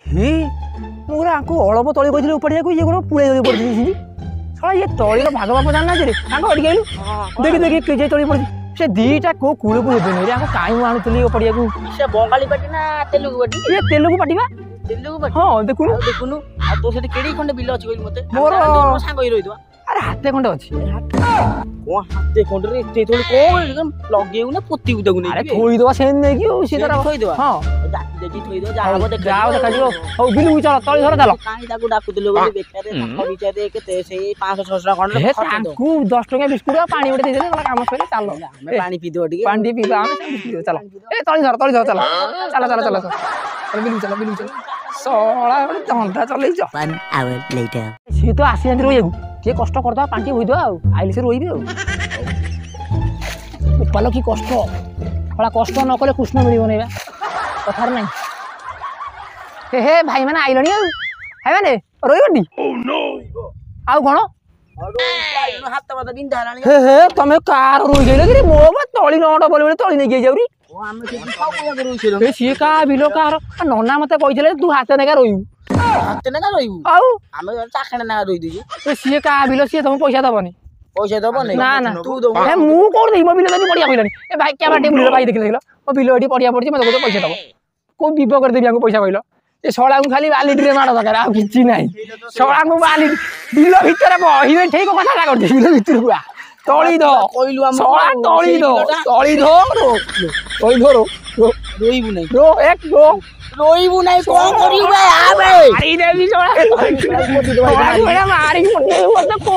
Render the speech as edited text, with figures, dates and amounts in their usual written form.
हे मुरा आंको अळप तळी कइथिले उपडिया को ये कोन पुळे तळी पड़ि छी साला ये तळी रो भाग बाप जानना रे आंको अडी गेलु देखि देखि केजे तळी पड़ि से दीटा को कुळे को हेबे रे आंको काई आनुतली उपडिया को से बंगाली पाटी ना तेलुगु पाटी ये तेलुगु पाटी बा तेलुगु पाटी हां देखुनु आ तो सेठी केडी खंडे बिल अछि कइल मते मोर सांग होई रहितवा अरे हाथे खंडे अछि को हाथे खंडे रे ते थोड़ी को एकदम लगेउ ना पोती उदगु नै अरे थोई दवा सेन नै कि से तरह थोई दवा हां जाति देखि थोई दवा जाबो देख जाओ देखा दियो हो बिलु चल तळी धर चल काई ताकू डाकू दिलो बोली बेकारे ताको विचारे केते से 500 600 खंडे हे ताकू 10 टका बिस्कुट पानी उडे दे दे काम सरे चल हमें पानी पी दो ठीक पानी पी हम पी चल ए तळी धर चल चल बिलु चल सोळा धंधा चलै छ 1 hour later सी तो आसी आंदी रोइगु के कष्ट करदा पांटी होई दो आइले से रोइबे पालो की कष्ट बड़ा कष्ट न कले कृष्ण मिलिबो नै बा कथार नै हे भाई माने आइलनी हे माने रोइबडी ओ नो आउ कोन हाथ मत बिंधा हलानी हे तमे कार रोइ गेले कि मो बा तळी नडा बोले तळी नै गे जाउरी ओ हम से खाऊ को रोइ छे ए सी का बिलो कार नन्ना मते कहितले तू हाथ नेगा रोइबू हाथ नेगा रोइबू आउ हम चाखणे ना रोइ दिजु ए सी का बिलो सी तुम पैसा दबनी पैसा दबो नै ना ना तू दो ए मु कोन देई मोबिल तनी पडिया कइलानी ए भाई क्या बाटे बुलिरो भाई देखिलो ओ बिलो एडी पडिया पडची मते को पैसा दबो को बिबो कर देबी हमको पैसा कइलो ए सोळा को खाली बाली रे माडो दकर आ किछि नै सोळा को बाली बिलो भीतर बहिबे ठीक कथा कर दे बिलो भीतर हुआ तळी दो कइलु हम सोळा तळी दो रोइबू नै रो एक दो रोइबू नै कोन करिउ बे आ बे मारी देबी सोळा मारी मते को